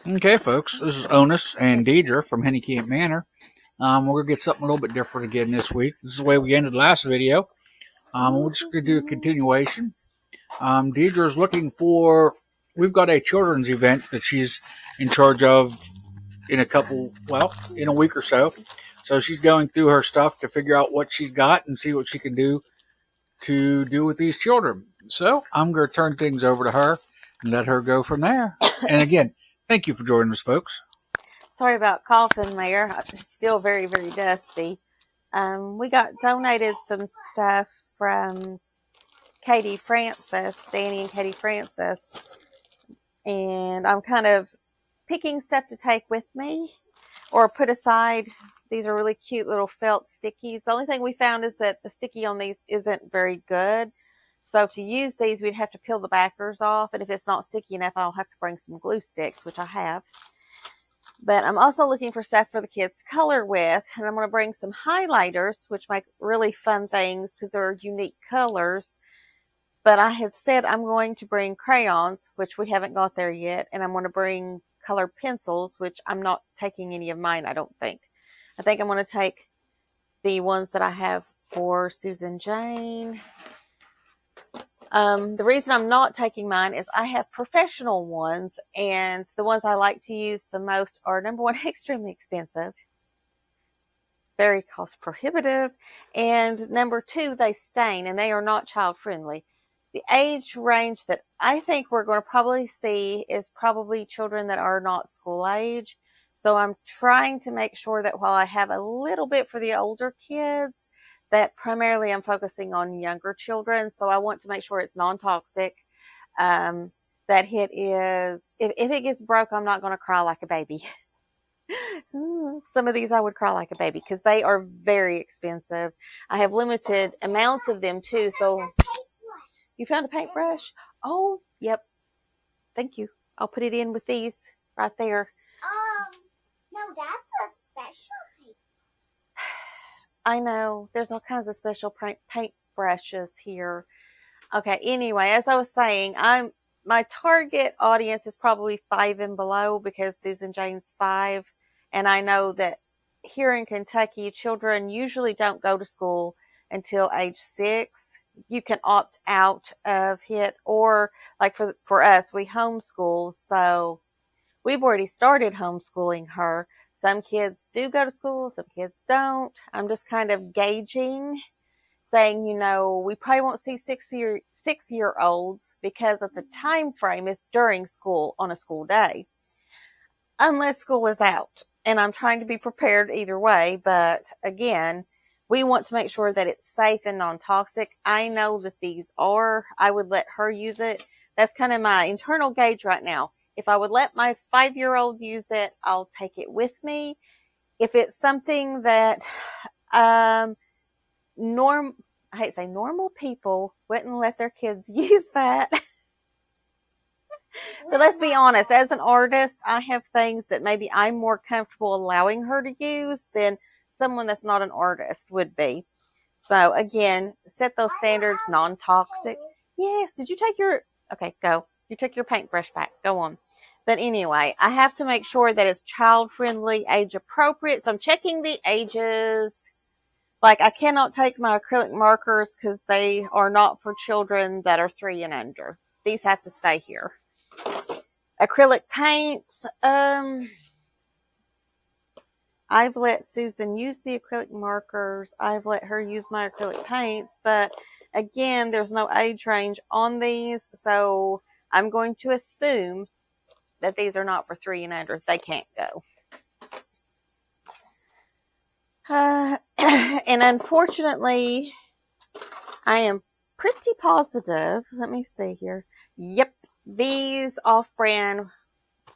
Okay, folks, this is Onus and Deidre from Henny Camp Manor. We're going to get something a little bit different again this week. This is the way we ended last video. We're just going to do a continuation. Deidre's looking for, we've got a children's event that she's in charge of in a week or so. So she's going through her stuff to figure out what she's got and see what she can do to do with these children. So I'm going to turn things over to her and let her go from there. And again, thank you for joining us, folks. Sorry about coughing there. It's still very, very dusty. We got donated some stuff from Katie Francis, Danny and Katie Francis. And I'm kind of picking stuff to take with me or put aside. These are really cute little felt stickies. The only thing we found is that the sticky on these isn't very good. So to use these, we'd have to peel the backers off. And if it's not sticky enough, I'll have to bring some glue sticks, which I have. But I'm also looking for stuff for the kids to color with. And I'm going to bring some highlighters, which make really fun things because they're unique colors. But I had said I'm going to bring crayons, which we haven't got there yet. And I'm going to bring colored pencils, which I'm not taking any of mine, I don't think. I think I'm going to take the ones that I have for Susan Jane. The reason I'm not taking mine is I have professional ones, and the ones I like to use the most are, number one, extremely expensive, very cost prohibitive, and number two, they stain, and they are not child friendly. The age range that I think we're going to probably see is probably children that are not school age. So I'm trying to make sure that while I have a little bit for the older kids, that primarily I'm focusing on younger children. So I want to make sure it's non-toxic. That it is, if it gets broke, I'm not going to cry like a baby. Some of these I would cry like a baby because they are very expensive. I have limited amounts of them too. So you found a paintbrush? Oh, yep. Thank you. I'll put it in with these right there. No, that's a special paint. I know. There's all kinds of special paint brushes here. Okay, anyway, as I was saying, my target audience is probably 5 and below because Susan Jane's 5. And I know that here in Kentucky, children usually don't go to school until age 6. You can opt out of it, or like for us, we homeschool. So we've already started homeschooling her. Some kids do go to school, some kids don't. I'm just kind of gauging, saying, we probably won't see 6-year-olds because of the time frame is during school on a school day, unless school is out. And I'm trying to be prepared either way. But again, we want to make sure that it's safe and non-toxic. I know that these are. I would let her use it. That's kind of my internal gauge right now. If I would let my 5-year-old use it, I'll take it with me. If it's something that I hate to say normal people wouldn't let their kids use that. But let's be honest, as an artist, I have things that maybe I'm more comfortable allowing her to use than someone that's not an artist would be. So again, set those standards, non-toxic. Yes, did you take your, okay, go. You took your paintbrush back. Go on. But anyway, I have to make sure that it's child-friendly, age-appropriate. So I'm checking the ages. Like, I cannot take my acrylic markers because they are not for children that are 3 and under. These have to stay here. Acrylic paints. I've let Susan use the acrylic markers. I've let her use my acrylic paints. But again, there's no age range on these. So I'm going to assume that these are not for 3 and under. They can't go. And unfortunately, I am pretty positive. Let me see here. Yep. These off-brand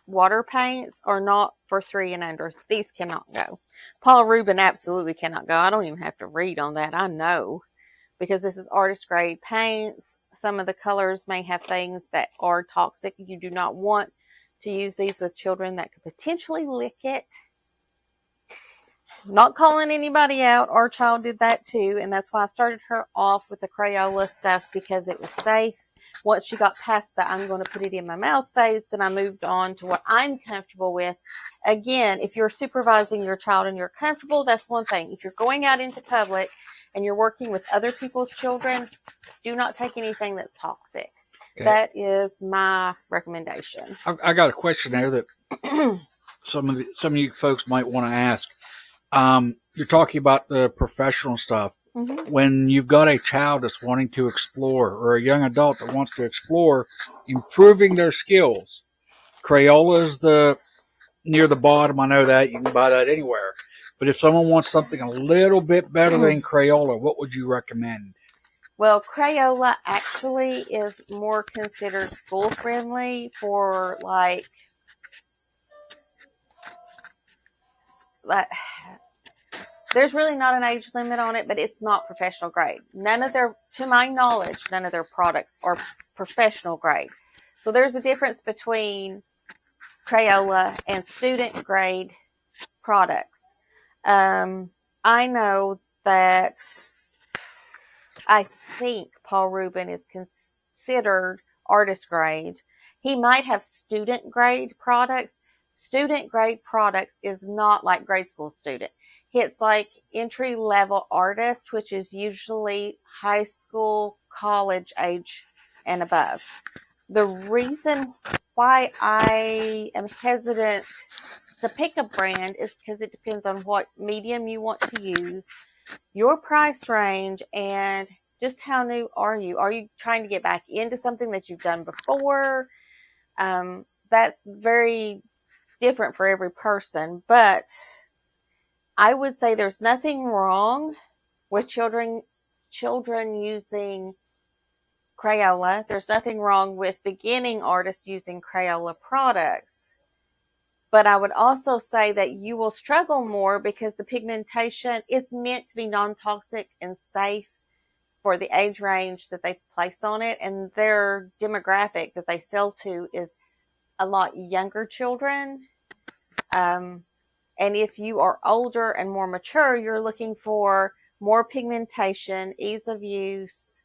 water paints are not for 3 and under. These cannot go. Paul Rubin absolutely cannot go. I don't even have to read on that. I know. Because this is artist grade paints. Some of the colors may have things that are toxic. You do not want to use these with children that could potentially lick it. Not calling anybody out. Our child did that too. And that's why I started her off with the Crayola stuff, because it was safe. once she got past the I'm going to put it in my mouth phase, then I moved on to what I'm comfortable with. Again, if you're supervising your child and you're comfortable, that's one thing. If you're going out into public and you're working with other people's children, do not take anything that's toxic. Okay. That is my recommendation. I got a question there that some of you folks might want to ask. You're talking about the professional stuff. Mm-hmm. When you've got a child that's wanting to explore, or a young adult that wants to explore improving their skills, Crayola is near the bottom. I know that. You can buy that anywhere. But if someone wants something a little bit better than Crayola, what would you recommend? Well, Crayola actually is more considered school friendly for like there's really not an age limit on it, but it's not professional grade. To my knowledge, none of their products are professional grade. So there's a difference between Crayola and student grade products. I know that I think Paul Rubin is considered artist grade. He might have student grade products. Student grade products is not like grade school student. It's like entry level artist, which is usually high school, college age and above. The reason why I am hesitant to pick a brand is because it depends on what medium you want to use, your price range, and just how new are you? Are you trying to get back into something that you've done before? That's very different for every person, but I would say there's nothing wrong with children using Crayola. There's nothing wrong with beginning artists using Crayola products. But I would also say that you will struggle more because the pigmentation is meant to be non-toxic and safe for the age range that they place on it. And their demographic that they sell to is a lot younger children. And if you are older and more mature, you're looking for more pigmentation, ease of use.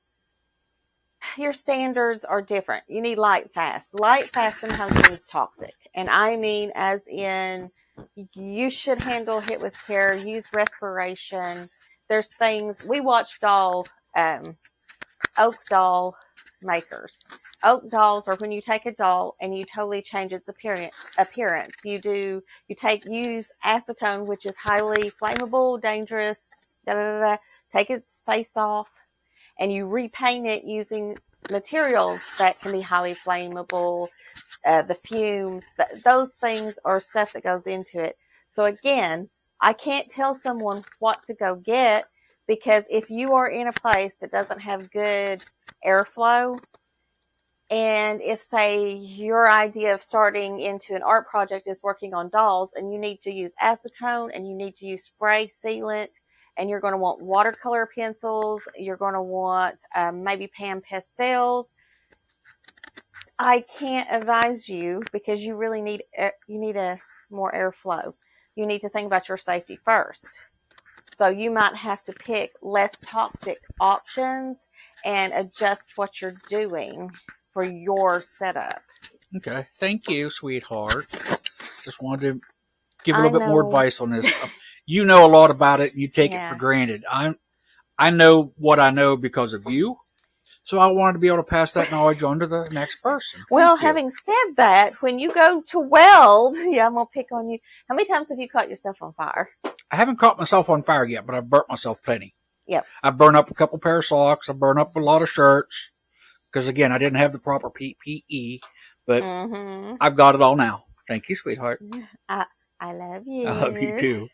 Your standards are different. You need light fast. Light fast sometimes means toxic. And I mean as in you should handle it with care, use respiration. There's things, we watch oak doll makers. Oak dolls are when you take a doll and you totally change its appearance. You use acetone, which is highly flammable, dangerous, take its face off, and you repaint it using materials that can be highly flammable, the fumes, those things are stuff that goes into it. So again, I can't tell someone what to go get, because if you are in a place that doesn't have good airflow, and if, say, your idea of starting into an art project is working on dolls and you need to use acetone and you need to use spray sealant and you're going to want watercolor pencils, you're going to want maybe pan pastels, I can't advise you because you really need a more airflow. You need to think about your safety first. So you might have to pick less toxic options and adjust what you're doing for your setup. Okay. Thank you, sweetheart. Just wanted to give a little bit more advice on this stuff. You know a lot about it. You take it for granted. I know what I know because of you. So I wanted to be able to pass that knowledge on to the next person. Well, having said that, when you go to weld, I'm going to pick on you. How many times have you caught yourself on fire? I haven't caught myself on fire yet, but I've burnt myself plenty. Yep. I've burned up a couple pair of socks. I've burned up a lot of shirts. Because, again, I didn't have the proper PPE. But I've got it all now. Thank you, sweetheart. I love you. I love you, too.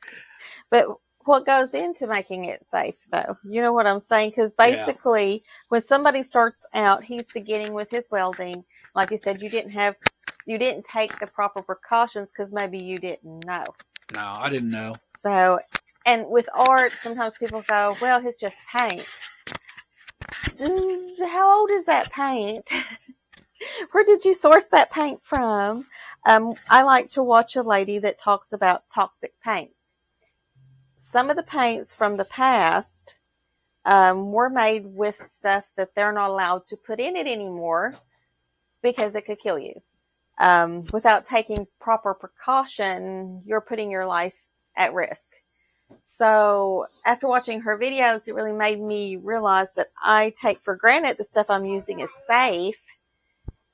But what goes into making it safe, though? You know what I'm saying? Because basically, when somebody starts out, he's beginning with his welding. Like you said, you didn't take the proper precautions because maybe you didn't know. No, I didn't know. So, and with art, sometimes people go, well, it's just paint. How old is that paint? Where did you source that paint from? I like to watch a lady that talks about toxic paints. Some of the paints from the past, were made with stuff that they're not allowed to put in it anymore because it could kill you. Without taking proper precaution, you're putting your life at risk. So after watching her videos, it really made me realize that I take for granted the stuff I'm using is safe.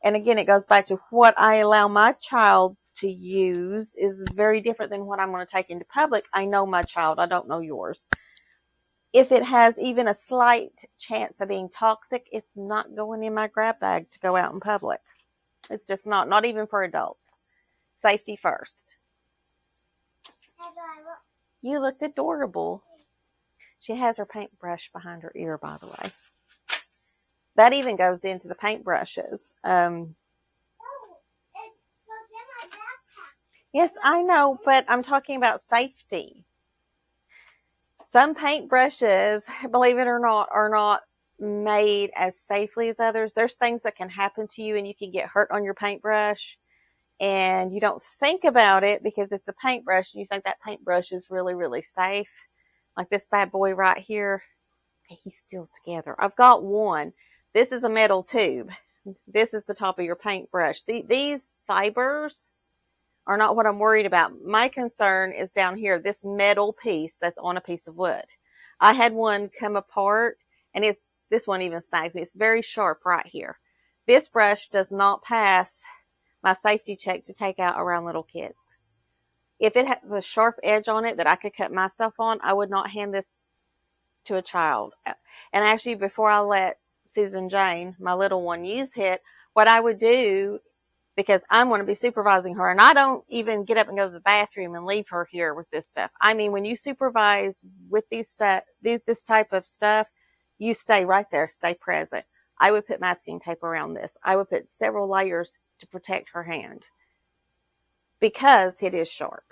And again, it goes back to what I allow my child to use is very different than what I'm going to take into public. I know my child. I don't know yours. If it has even a slight chance of being toxic, it's not going in my grab bag to go out in public. It's just not even for adults. Safety first. You look adorable. She has her paintbrush behind her ear, by the way. That even goes into the paintbrushes. Yes, I know, but I'm talking about safety. Some paintbrushes, believe it or not, are not made as safely as others. There's things that can happen to you and you can get hurt on your paintbrush and you don't think about it because it's a paintbrush and you think that paintbrush is really, really safe. Like this bad boy right here. Okay, he's still together. I've got one. This is a metal tube. This is the top of your paintbrush. These fibers are not what I'm worried about. My concern is down here, this metal piece that's on a piece of wood. I had one come apart and this one even snags me. It's very sharp right here. This brush does not pass my safety check to take out around little kids. If it has a sharp edge on it that I could cut myself on, I would not hand this to a child. And actually, before I let Susan Jane, my little one, use it, what I would do, because I'm going to be supervising her, and I don't even get up and go to the bathroom and leave her here with this stuff. I mean, when you supervise with this type of stuff, you stay right there, stay present. I would put masking tape around this. I would put several layers to protect her hand because it is sharp.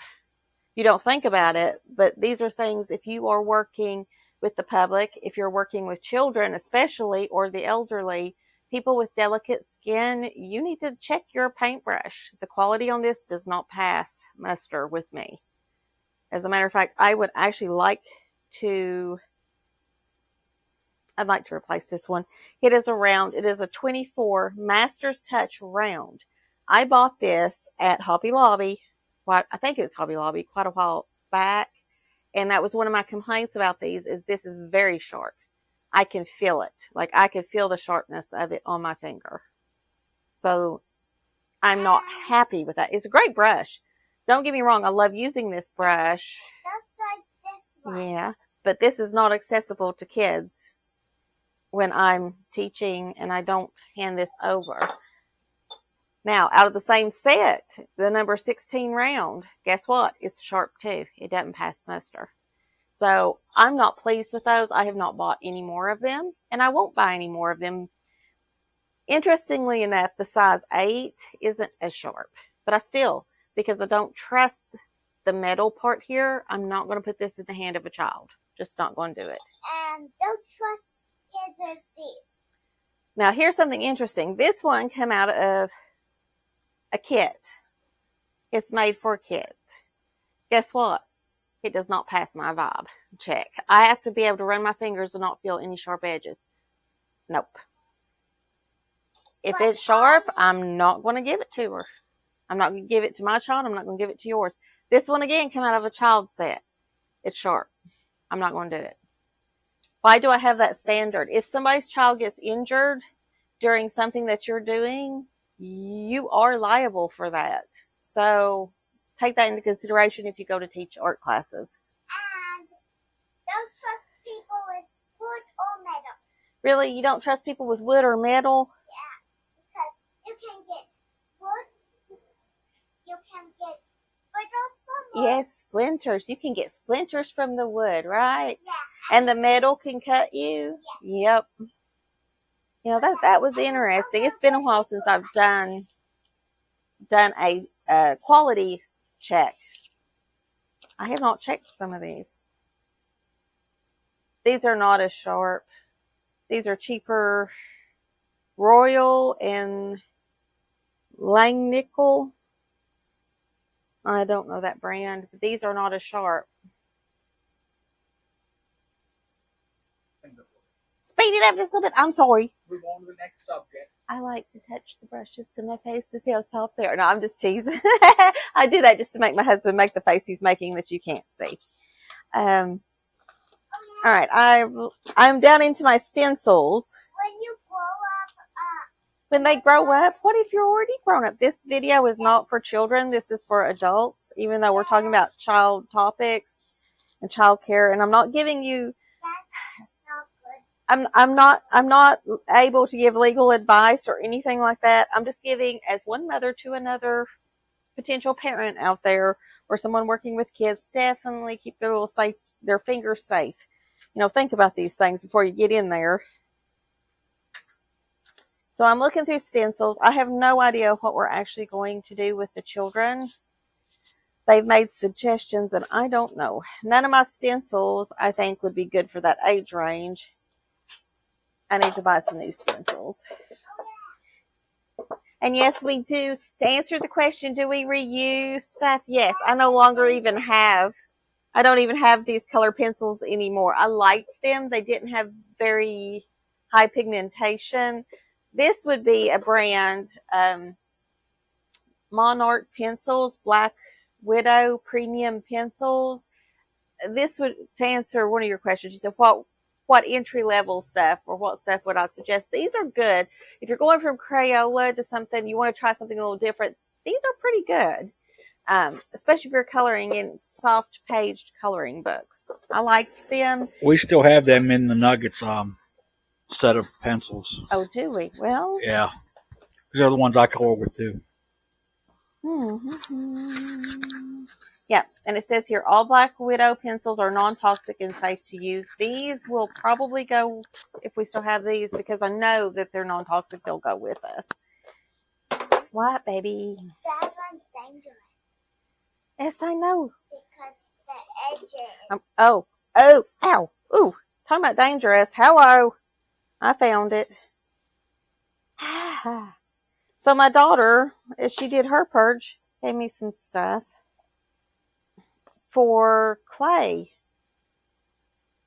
You don't think about it, but these are things, if you are working with the public, if you're working with children especially, or the elderly, people with delicate skin, you need to check your paintbrush. The quality on this does not pass muster with me. As a matter of fact, I'd like to replace this one. It is a 24 Master's Touch round. I bought this at Hobby Lobby. I think it was Hobby Lobby quite a while back. And that was one of my complaints about these is this is very sharp. I can feel it. Like I could feel the sharpness of it on my finger. So I'm not happy with that. It's a great brush. Don't get me wrong. I love using this brush. Just like this one. Yeah. But this is not accessible to kids when I'm teaching and I don't hand this over. Now, out of the same set, the number 16 round, guess what? It's sharp too. It doesn't pass muster. So I'm not pleased with those. I have not bought any more of them, and I won't buy any more of them. Interestingly enough, the size 8 isn't as sharp, but because I don't trust the metal part here, I'm not going to put this in the hand of a child. Just not going to do it. And don't trust kids as these. Now, here's something interesting. This one came out of a kit. It's made for kids. Guess what? It does not pass my vibe check. I have to be able to run my fingers and not feel any sharp edges. Nope. If it's sharp, I'm not going to give it to her. I'm not going to give it to my child. I'm not going to give it to yours. This one, again, came out of a child's set. It's sharp. I'm not going to do it. Why do I have that standard? If somebody's child gets injured during something that you're doing, you are liable for that. So take that into consideration if you go to teach art classes. And don't trust people with wood or metal. Really? You don't trust people with wood or metal? Yeah, because you can get wood. You can get splinters from wood. Yes, splinters. You can get splinters from the wood, right? Yeah. And the metal can cut you? Yeah. Yep. You know, that was interesting. It's been a while since I've done a quality check. I have not checked some of these. These are not as sharp. These are cheaper. Royal and Langnickel. I don't know that brand, but these are not as sharp. speed it up just a little bit. I'm sorry. Move on to the next subject. I like to touch the brushes to my face to see how soft they are. No, I'm just teasing. I do that just to make my husband make the face he's making that you can't see. All right, I'm down into my stencils. When you grow up, When they grow up, what if you're already grown up? This video is not for children. This is for adults, even though we're talking about child topics and child care. And I'm not giving you, that's not good. I'm not able to give legal advice or anything like that. I'm just giving as one mother to another potential parent out there or someone working with kids. Definitely keep their fingers safe. You know, think about these things before you get in there. So I'm looking through stencils. I have no idea what we're actually going to do with the children. They've made suggestions and I don't know. None of my stencils I think would be good for that age range. I need to buy some new stencils. And yes, we do. To answer the question, do we reuse stuff? Yes, I no longer even have. I don't even have these color pencils anymore. I liked them. They didn't have very high pigmentation. This would be a brand, Monarch pencils, Black Widow premium pencils. This would, to answer one of your questions, you said, what entry level stuff or what stuff would I suggest? These are good. If you're going from Crayola to something, you want to try something a little different. These are pretty good. Especially if you're coloring in soft paged coloring books. I liked them. We still have them in the Nuggets set of pencils. Oh, do we? Well, Yeah. These are the ones I color with too. Yeah, and it says here, all Black Widow pencils are non-toxic and safe to use. These will probably go, if we still have these, because I know that they're non-toxic, they'll go with us. What, baby? That one's dangerous Yes, I know. because the edges. Ow. Ooh, talking about dangerous. Hello. I found it. So my daughter, as she did her purge, gave me some stuff for clay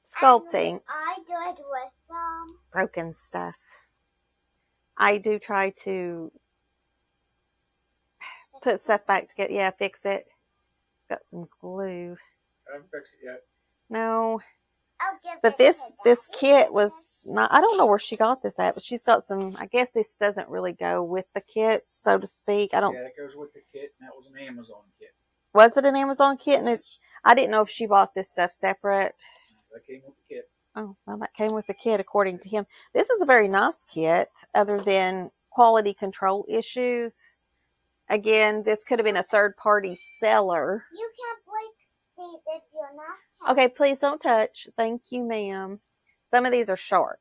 sculpting. I do it with Broken stuff. I do try to put stuff back together. Yeah, fix it. Got some glue. I haven't fixed it yet. No. I'll give But it this to kit was not, I don't know where she got this at, but she's got some, I guess this doesn't really go with the kit, so to speak. I don't, Yeah, it goes with the kit, and that was an Amazon kit. was it an Amazon kit? And I didn't know if she bought this stuff separate. That came with the kit. Oh, well, that came with the kit, according to him. This is a very nice kit, other than quality control issues. Again, this could have been a third-party seller. You can't break these if you're not. Okay, please don't touch. Thank you, ma'am. Some of these are sharp.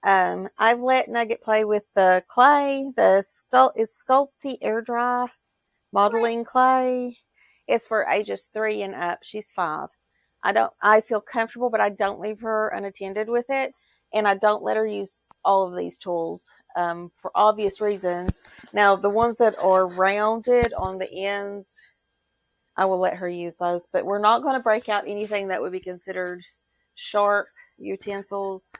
I've let Nugget play with the clay. It's Sculpey Air Dry modeling clay. It's for ages 3 and up. She's 5. I feel comfortable, but I don't leave her unattended with it. And I don't let her use all of these tools, for obvious reasons. Now, the ones that are rounded on the ends, I will let her use those, but we're not going to break out anything that would be considered sharp utensils.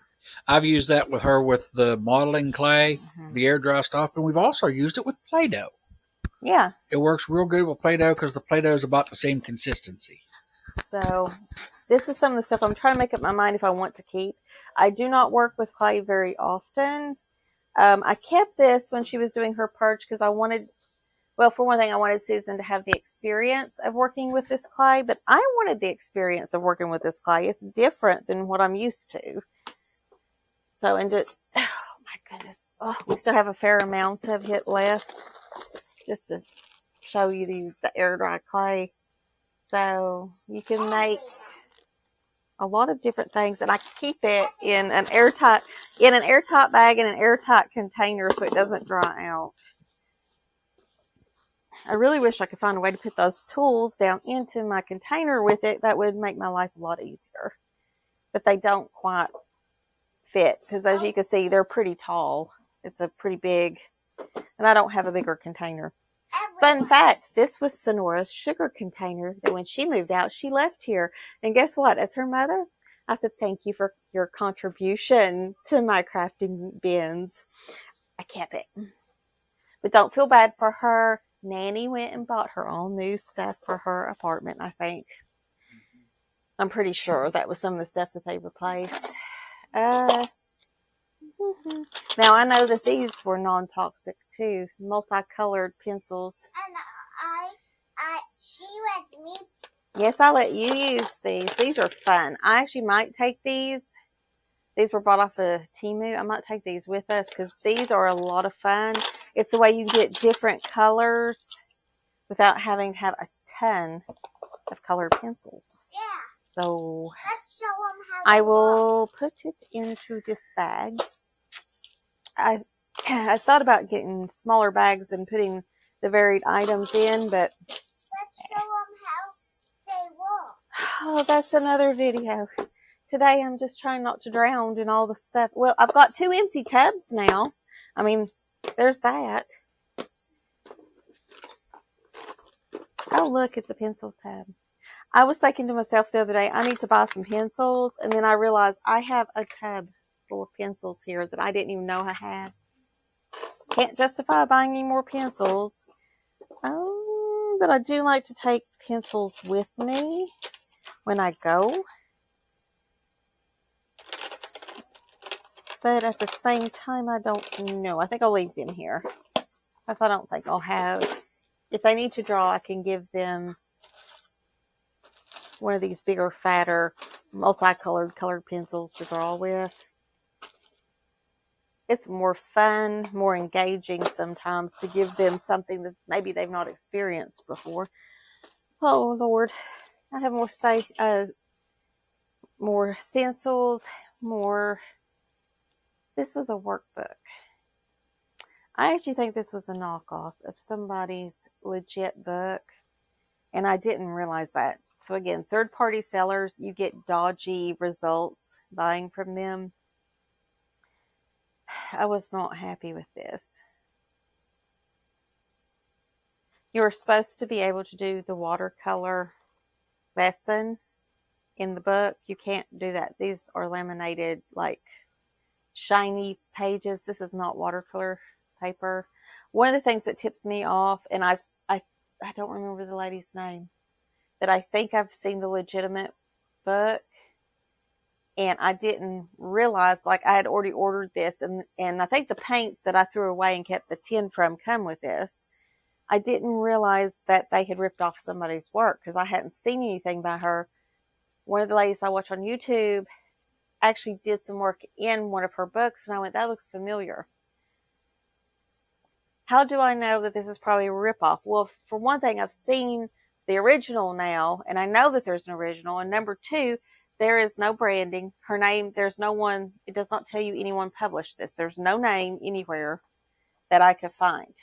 I've used that with her with the modeling clay, the air dry stuff, and we've also used it with Play-Doh. Yeah. It works real good with Play-Doh because the Play-Doh is about the same consistency. So this is some of the stuff I'm trying to make up my mind if I want to keep. I do not work with clay very often. I kept this when she was doing her purge because I wanted, well, for one thing, I wanted Susan to have the experience of working with this clay, but I wanted the experience of working with this clay. It's different than what I'm used to. So, oh my goodness. Oh, we still have a fair amount of it left just to show you the air dry clay. So you can make a lot of different things, and I keep it in an airtight bag in an airtight container so it doesn't dry out. I really wish I could find a way to put those tools down into my container with it. That would make my life a lot easier. But they don't quite fit because, as you can see, they're pretty tall. It's a pretty big, and I don't have a bigger container. Fun fact, this was Sonora's sugar container that when she moved out, she left here. And guess what? As her mother, I said, thank you for your contribution to my crafting bins. I kept it. But don't feel bad for her. Nanny went and bought her all new stuff for her apartment, I think. I'm pretty sure that was some of the stuff that they replaced. Now, I know that these were non-toxic, too. Multicolored pencils. And she lets me. Yes, I'll let you use these. These are fun. I actually might take these. These were bought off of Temu. I might take these with us because these are a lot of fun. It's the way you get different colors without having to have a ton of colored pencils. Yeah. So Let's show them how. I will put it into this bag. I thought about getting smaller bags and putting the varied items in, but Let's show them how they walk. oh, that's another video. Today I'm just trying not to drown in all the stuff. Well, I've got 2 empty tubs now. I mean, there's that. Oh, look, it's a pencil tub. I was thinking to myself the other day, I need to buy some pencils, and then I realized I have a tub full of pencils here that I didn't even know I had. Can't justify buying any more pencils. But I do like to take pencils with me when I go. But at the same time, I don't know. I think I'll leave them here. Because I don't think I'll have... If they need to draw, I can give them one of these bigger, fatter, multicolored colored pencils to draw with. It's more fun, more engaging sometimes to give them something that maybe they've not experienced before. Oh, Lord. I have more stencils, more... This was a workbook. I actually think this was a knockoff of somebody's legit book, and I didn't realize that. So again, third-party sellers, you get dodgy results buying from them. I was not happy with this. You're supposed to be able to do the watercolor lesson in the book. You can't do that. These are laminated, like, shiny pages. This is not watercolor paper. One of the things that tips me off, and I don't remember the lady's name, but I think I've seen the legitimate book, and I didn't realize, like, I had already ordered this, and I think the paints that I threw away and kept the tin from come with this. I didn't realize that they had ripped off somebody's work because I hadn't seen anything by her. One of the ladies I watch on YouTube actually did some work in one of her books, and I went, that looks familiar. How do I know that this is probably a ripoff? Well, for one thing, I've seen the original now, and I know that there's an original. And number 2, there is no branding. Her name, there's no one, it does not tell you anyone published this. There's no name anywhere that I could find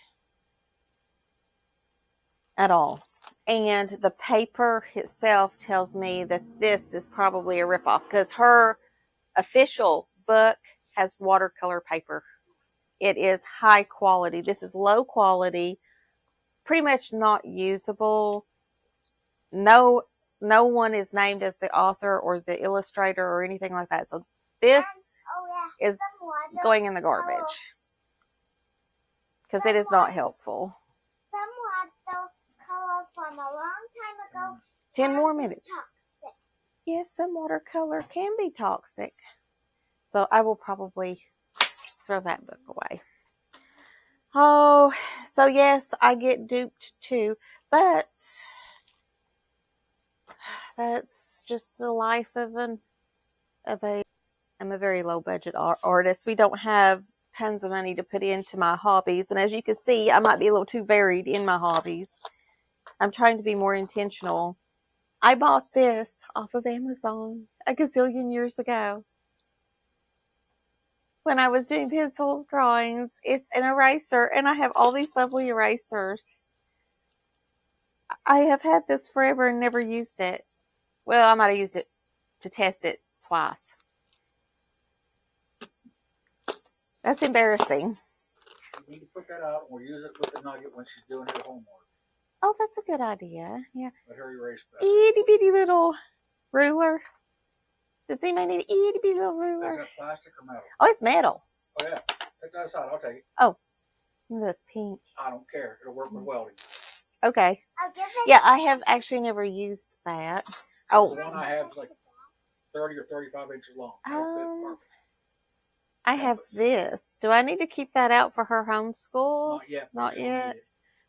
at all. And the paper itself tells me that this is probably a ripoff because her official book has watercolor paper. It is high quality. This is low quality, pretty much not usable. No one is named as the author or the illustrator or anything like that. So this is going in the garbage because it is not helpful. Some watercolor from a long time ago. 10 more minutes. Toxic. Yes, some watercolor can be toxic. So I will probably throw that book away. Oh, so yes, I get duped too, but that's just the life of I'm a very low budget artist. We don't have tons of money to put into my hobbies, and as you can see, I might be a little too varied in my hobbies. I'm trying to be more intentional. I bought this off of Amazon a gazillion years ago. When I was doing pencil drawings, it's an eraser, and I have all these lovely erasers. I have had this forever and never used it. Well, I might have used it to test it twice. That's embarrassing. You need to put that out, and we'll use it with the Nugget when she's doing her homework. Oh, that's a good idea. Yeah. Let her erase that. Itty bitty little ruler. Does anybody need an itty bitty little Is ruler? that plastic or metal? Oh, it's metal. Oh, yeah. Take that aside. I'll take it. Oh, this pink. I don't care. It'll work with welding. Okay. I'll give it. Yeah, I have actually never used that. Oh, The one I have is like 30 or 35 inches long. It'll fit perfect. I have this. Do I need to keep that out for her homeschool? Not yet. Not She'll yet. need it.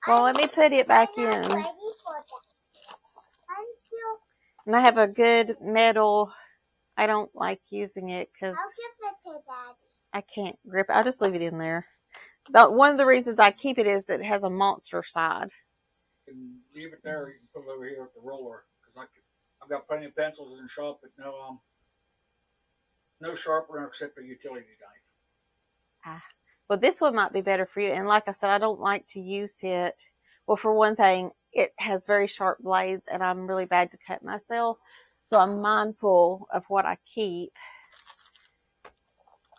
Well, let me put it back I'm not in. ready for that. I'm still. And I have a good metal. I don't like using it because I'll give it to Daddy. I can't grip it. I'll just leave it in there. One of the reasons I keep it is it has a monster side. You can leave it there. You can put it over here with the roller. Because I've got plenty of pencils in the shop, but no sharpener except a utility knife. Well, this one might be better for you. And like I said, I don't like to use it. Well, for one thing, it has very sharp blades, and I'm really bad to cut myself. So I'm mindful of what I keep.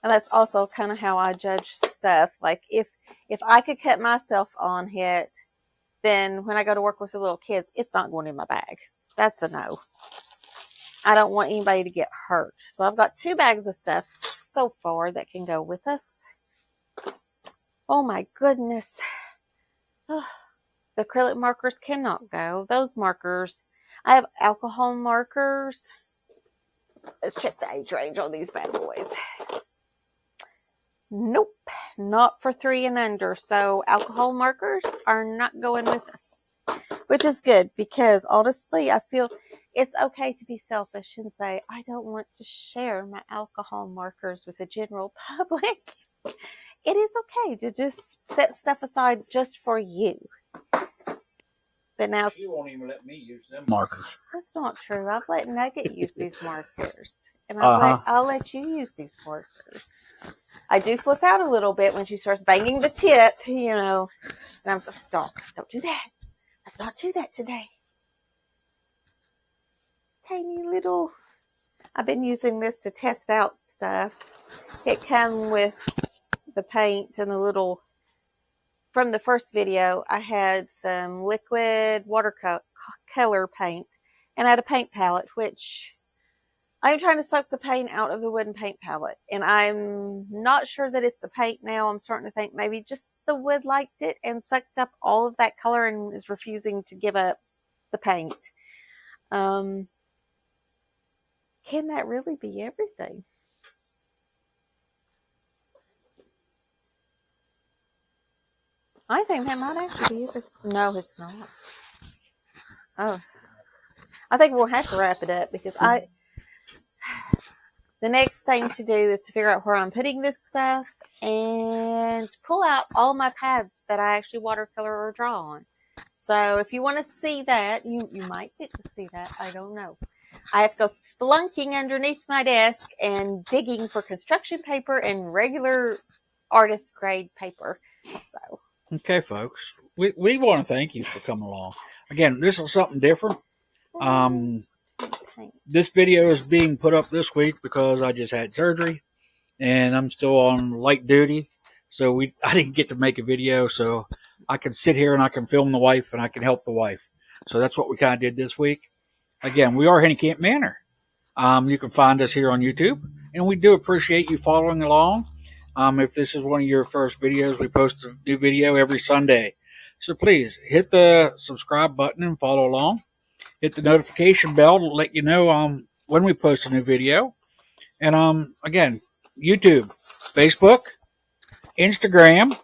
And that's also kind of how I judge stuff. Like if I could cut myself on it, then when I go to work with the little kids, it's not going in my bag. That's a no. I don't want anybody to get hurt. So I've got 2 bags of stuff so far that can go with us. Oh my goodness. Oh, the acrylic markers cannot go. Those markers, I have alcohol markers. Let's check the age range on these bad boys. Nope, not for 3 and under. So alcohol markers are not going with us, which is good because honestly, I feel it's okay to be selfish and say, I don't want to share my alcohol markers with the general public. It is okay to just set stuff aside just for you. But now, She won't even let me use them markers. that's not true. I've let Nugget use these markers. And Uh-huh. I'll let you use these markers. I do flip out a little bit when she starts banging the tip, And I'm like, stop. Don't do that. Let's not do that today. Tiny little... I've been using this to test out stuff. It comes with the paint and the little... From the first video, I had some liquid watercolor paint. And I had a paint palette, which... I'm trying to suck the paint out of the wooden paint palette. And I'm not sure that it's the paint now. I'm starting to think maybe just the wood liked it and sucked up all of that color and is refusing to give up the paint. Can that really be everything? I think that might actually be it. No, it's not. Oh. I think we'll have to wrap it up because the next thing to do is to figure out where I'm putting this stuff and pull out all my pads that I actually watercolor or draw on. So if you want to see that, you might get to see that. I don't know. I have to go spelunking underneath my desk and digging for construction paper and regular artist grade paper. So. Okay, folks. We want to thank you for coming along. Again, this is something different. This video is being put up this week because I just had surgery and I'm still on light duty. So I didn't get to make a video, so I can sit here and I can film the wife and I can help the wife. So that's what we kind of did this week. Again, we are Henny Camp Manor. You can find us here on YouTube, and we do appreciate you following along. If this is one of your first videos, we post a new video every Sunday. So please hit the subscribe button and follow along. Hit the notification bell to let you know when we post a new video. And again, YouTube, Facebook, Instagram,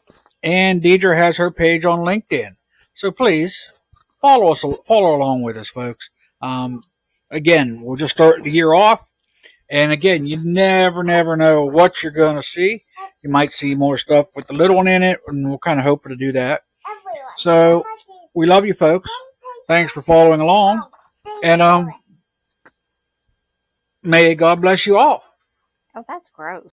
and Deidre has her page on LinkedIn. So please follow along with us, folks. Again, we'll just start the year off. And again, you never know what you're going to see. You might see more stuff with the little one in it, and we're kind of hoping to do that. So we love you, folks. Thanks for following along. And may God bless you all. Oh, that's gross.